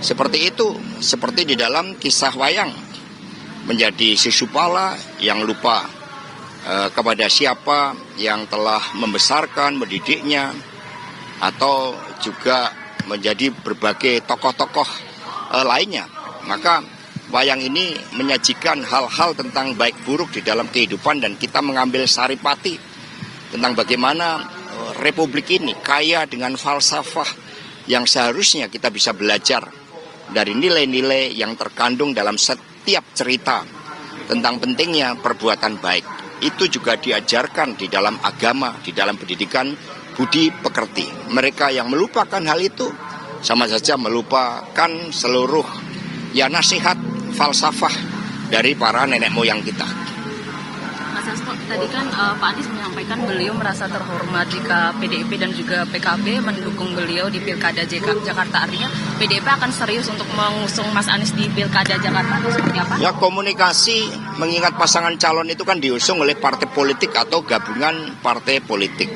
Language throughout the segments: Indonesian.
Seperti itu, seperti di dalam kisah wayang, menjadi Sisupala yang lupa kepada siapa yang telah membesarkan, mendidiknya, atau juga menjadi berbagai tokoh-tokoh lainnya. Maka wayang ini menyajikan hal-hal tentang baik buruk di dalam kehidupan, dan kita mengambil saripati tentang bagaimana Republik ini kaya dengan falsafah yang seharusnya kita bisa belajar dari nilai-nilai yang terkandung dalam setiap cerita tentang pentingnya perbuatan baik. Itu juga diajarkan di dalam agama, di dalam pendidikan budi pekerti. Mereka yang melupakan hal itu sama saja melupakan seluruh nasihat falsafah dari para nenek moyang kita. Mas Hasto, tadi kan Pak Anies menyampaikan beliau merasa terhormat jika PDIP dan juga PKB mendukung beliau di Pilkada Jakarta. Artinya PDIP akan serius untuk mengusung Mas Anies di Pilkada Jakarta atau seperti apa? Ya, komunikasi mengingat pasangan calon itu kan diusung oleh partai politik atau gabungan partai politik.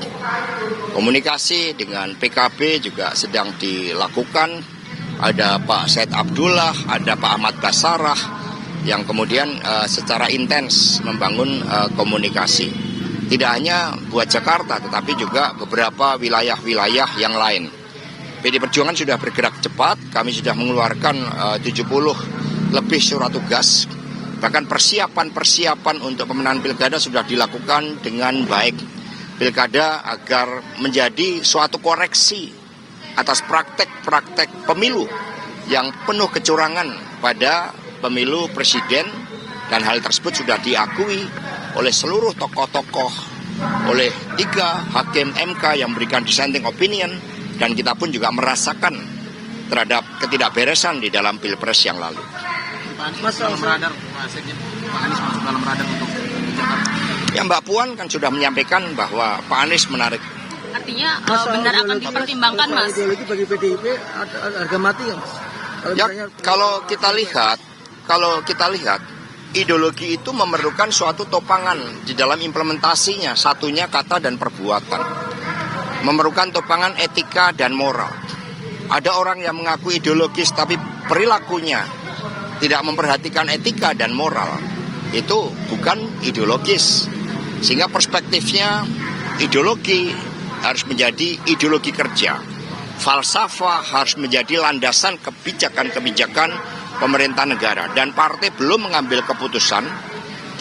Komunikasi dengan PKB juga sedang dilakukan. Ada Pak Said Abdullah, ada Pak Ahmad Basarah yang kemudian secara intens membangun komunikasi. Tidak hanya buat Jakarta, tetapi juga beberapa wilayah-wilayah yang lain. PD Perjuangan sudah bergerak cepat, kami sudah mengeluarkan 70 lebih surat tugas. Bahkan persiapan untuk pemenangan pilkada sudah dilakukan dengan baik. Pilkada agar menjadi suatu koreksi atas praktek-praktek pemilu yang penuh kecurangan pada pemilu presiden, dan hal tersebut sudah diakui oleh seluruh tokoh-tokoh, oleh 3 hakim MK yang memberikan dissenting opinion, dan kita pun juga merasakan terhadap ketidakberesan di dalam pilpres yang lalu. Pak Anies masuk dalam radar, Pak Anies masuk dalam radar untuk Jakarta. Ya, Mbak Puan kan sudah menyampaikan bahwa Pak Anies menarik. Artinya benar akan dipertimbangkan, Mas. Ideologi bagi PDIP harga mati ya, Mas? Kalau kita lihat, ideologi itu memerlukan suatu topangan di dalam implementasinya. Satunya kata dan perbuatan. Memerlukan topangan etika dan moral. Ada orang yang mengaku ideologis tapi perilakunya tidak memperhatikan etika dan moral. Itu bukan ideologis. Sehingga perspektifnya ideologi harus menjadi ideologi kerja. Falsafah harus menjadi landasan kebijakan-kebijakan pemerintah negara. Dan partai belum mengambil keputusan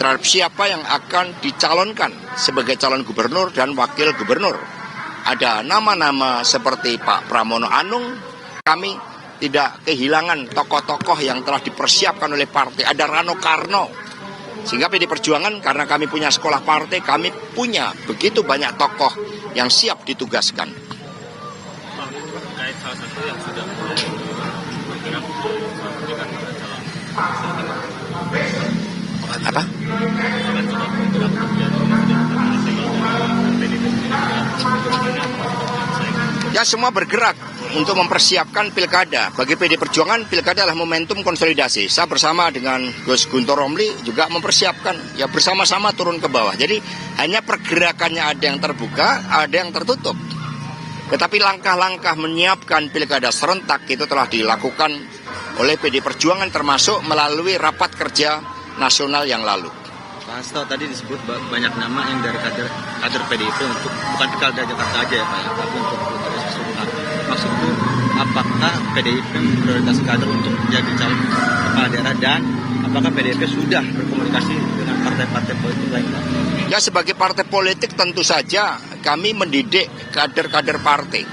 terhadap siapa yang akan dicalonkan sebagai calon gubernur dan wakil gubernur. Ada nama-nama seperti Pak Pramono Anung. Kami tidak kehilangan tokoh-tokoh yang telah dipersiapkan oleh partai. Ada Rano Karno. Sehingga PD Perjuangan, karena kami punya sekolah partai, kami punya begitu banyak tokoh yang siap ditugaskan. Terkait salah satu yang sudah bergerak Apa? Ya, semua bergerak untuk mempersiapkan pilkada. Bagi PD Perjuangan, pilkada adalah momentum konsolidasi. Saya bersama dengan Gus Guntur Romli juga mempersiapkan, ya bersama-sama turun ke bawah. Jadi hanya pergerakannya ada yang terbuka, ada yang tertutup. Tetapi langkah-langkah menyiapkan pilkada serentak itu telah dilakukan oleh PD Perjuangan, termasuk melalui rapat kerja nasional yang lalu. Pak Hasto, tadi disebut banyak nama yang dari kader PDIP untuk bukan pilkada Jakarta aja ya Pak ya, tapi untuk pilkada keseluruhan. Maksudku, apakah PDIP memprioritaskan kader untuk menjadi calon kepala daerah, dan apakah PDIP sudah berkomunikasi dengan partai-partai politik lain Pak? Ya, sebagai partai politik tentu saja kami mendidik kader-kader partai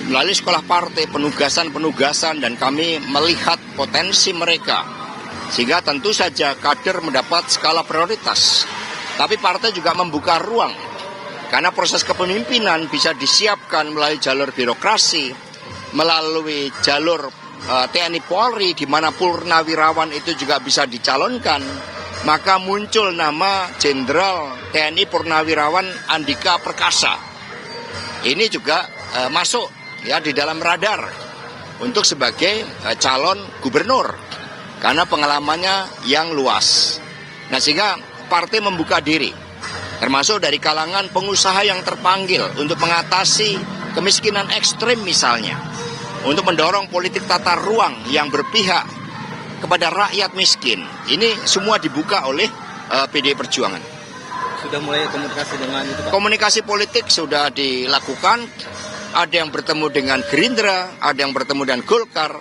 melalui sekolah partai, penugasan-penugasan, dan kami melihat potensi mereka. Sehingga tentu saja kader mendapat skala prioritas. Tapi partai juga membuka ruang. Karena proses kepemimpinan bisa disiapkan melalui jalur birokrasi, melalui jalur TNI Polri, di mana purnawirawan itu juga bisa dicalonkan. Maka muncul nama Jenderal TNI Purnawirawan Andika Perkasa. Ini juga masuk ya di dalam radar untuk sebagai calon gubernur. Karena pengalamannya yang luas. Nah, sehingga partai membuka diri, termasuk dari kalangan pengusaha yang terpanggil untuk mengatasi kemiskinan ekstrim misalnya, untuk mendorong politik tata ruang yang berpihak kepada rakyat miskin. Ini semua dibuka oleh PDI Perjuangan. Sudah mulai komunikasi dengan itu, Pak? Komunikasi politik sudah dilakukan. Ada yang bertemu dengan Gerindra, ada yang bertemu dengan Golkar,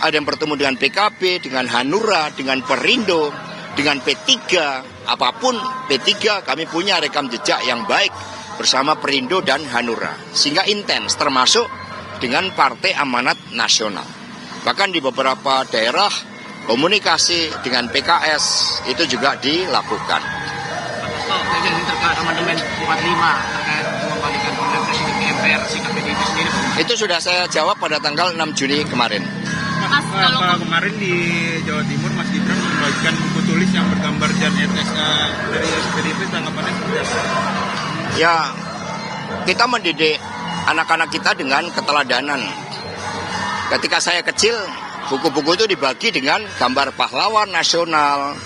ada yang bertemu dengan PKB, dengan Hanura, dengan Perindo, dengan P3. Apapun P3, kami punya rekam jejak yang baik bersama Perindo dan Hanura. Sehingga intens, termasuk dengan Partai Amanat Nasional. Bahkan di beberapa daerah komunikasi dengan PKS itu juga dilakukan. Jadi terkait amandemen 45 terkait mengembalikan pemilihan presiden ke MPR, sikap PDIP sendiri. Itu sudah saya jawab pada tanggal 6 Juni kemarin. Mas, kalau Kemarin di Jawa Timur Mas Gibran membagikan buku tulis yang bergambar Jan Etes dari PDIP, tanggapannya seperti apa? Ya, kita mendidik anak-anak kita dengan keteladanan. Ketika saya kecil, buku-buku itu dibagi dengan gambar pahlawan nasional,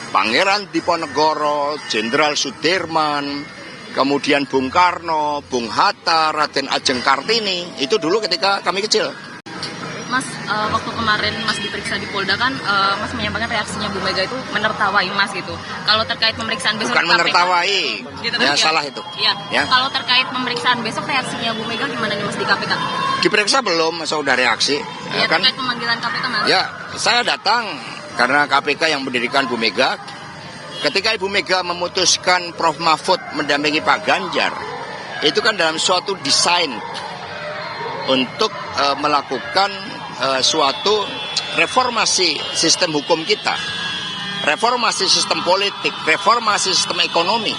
Pangeran Diponegoro, Jenderal Sudirman, kemudian Bung Karno, Bung Hatta, Raden Ajeng Kartini. Itu dulu ketika kami kecil. Mas, waktu kemarin Mas diperiksa di Polda kan, Mas menyampaikan reaksinya Bu Mega itu menertawai Mas gitu. Kalau terkait pemeriksaan besok Bukan di KPK, menertawai, gitu, ya ya. salah itu. Iya. Ya. Kalau terkait pemeriksaan besok reaksinya Bu Mega gimana nih Mas di KPK? Diperiksa belum, masa udah reaksi. Ya, Kan? terkait pemanggilan KPK Mas. Ya, saya datang karena KPK yang mendirikan Bu Mega. Ketika Ibu Mega memutuskan Prof. Mahfud mendampingi Pak Ganjar, itu kan dalam suatu desain untuk melakukan suatu reformasi sistem hukum kita, reformasi sistem politik, reformasi sistem ekonomi.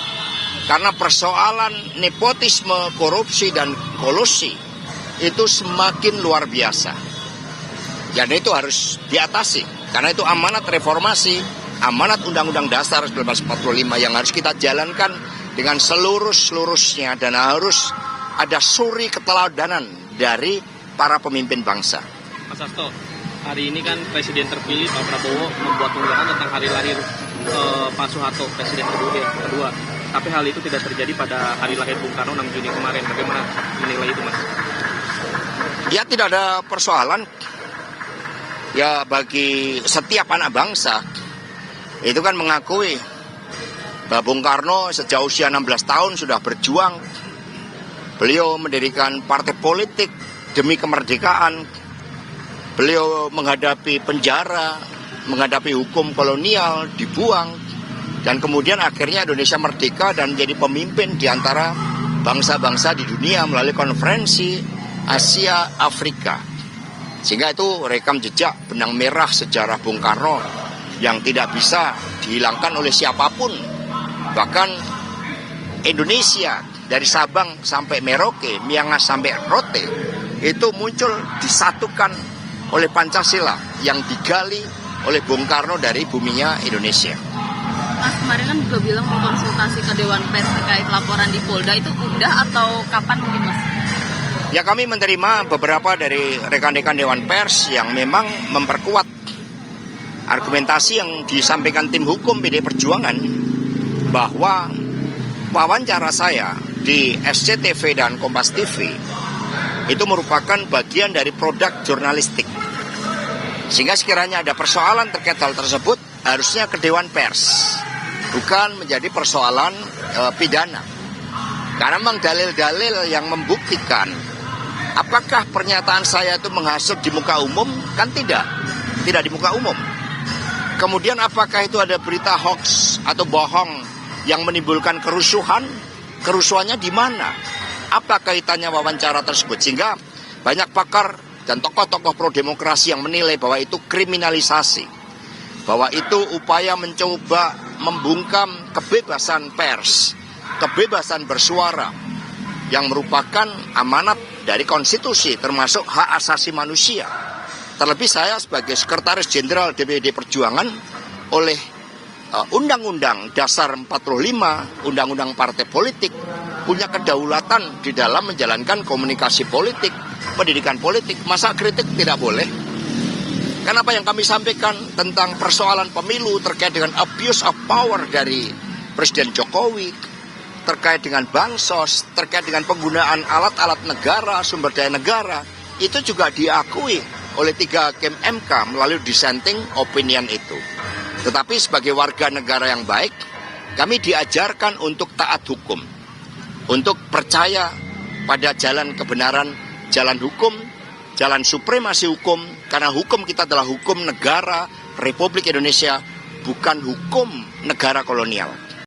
Karena persoalan nepotisme, korupsi, dan kolusi itu semakin luar biasa. Dan itu harus diatasi. Karena itu amanat reformasi, amanat Undang-Undang Dasar 1945 yang harus kita jalankan dengan seluruh-seluruhnya. Dan harus ada suri keteladanan dari para pemimpin bangsa. Mas Hasto, hari ini kan Presiden terpilih Pak Prabowo membuat unggahan tentang hari lahir Pak Soeharto, Presiden kedua. Tapi hal itu tidak terjadi pada hari lahir Bung Karno 6 Juni kemarin. Bagaimana menilai itu, Mas? Ya, tidak ada persoalan. Ya, bagi setiap anak bangsa itu kan mengakui bahwa Bung Karno sejak usia 16 tahun sudah berjuang. Beliau mendirikan partai politik demi kemerdekaan. Beliau menghadapi penjara, menghadapi hukum kolonial, dibuang. Dan kemudian akhirnya Indonesia merdeka dan menjadi pemimpin di antara bangsa-bangsa di dunia melalui konferensi Asia Afrika. Sehingga itu rekam jejak benang merah sejarah Bung Karno yang tidak bisa dihilangkan oleh siapapun. Bahkan Indonesia dari Sabang sampai Merauke, Miangas sampai Rote itu muncul disatukan oleh Pancasila yang digali oleh Bung Karno dari buminya Indonesia. Mas kemarin kan juga bilang mau konsultasi ke Dewan Pers terkait laporan di Polda, itu udah atau kapan mungkin Mas? Ya, kami menerima beberapa dari rekan-rekan Dewan Pers yang memang memperkuat argumentasi yang disampaikan tim hukum PDI Perjuangan bahwa wawancara saya di SCTV dan Kompas TV itu merupakan bagian dari produk jurnalistik. Sehingga sekiranya ada persoalan terkait hal tersebut harusnya ke Dewan Pers, bukan menjadi persoalan pidana. Karena memang dalil-dalil yang membuktikan apakah pernyataan saya itu menghasut di muka umum, kan tidak di muka umum. Kemudian apakah itu ada berita hoax atau bohong yang menimbulkan kerusuhan? Kerusuhannya di mana? Apa kaitannya wawancara tersebut? Sehingga banyak pakar dan tokoh-tokoh pro-demokrasi yang menilai bahwa itu kriminalisasi. Bahwa itu upaya mencoba membungkam kebebasan pers, kebebasan bersuara, yang merupakan amanat dari konstitusi, termasuk hak asasi manusia. Terlebih saya sebagai Sekretaris Jenderal DPD Perjuangan oleh Undang-Undang Dasar 45, Undang-Undang Partai Politik, punya kedaulatan di dalam menjalankan komunikasi politik, pendidikan politik. Masa kritik tidak boleh? Karena apa yang kami sampaikan tentang persoalan pemilu terkait dengan abuse of power dari Presiden Jokowi, terkait dengan bansos, terkait dengan penggunaan alat-alat negara, sumber daya negara, itu juga diakui oleh 3 hakim MK melalui dissenting opinion itu. Tetapi sebagai warga negara yang baik, kami diajarkan untuk taat hukum, untuk percaya pada jalan kebenaran, jalan hukum, jalan supremasi hukum, karena hukum kita adalah hukum negara Republik Indonesia, bukan hukum negara kolonial.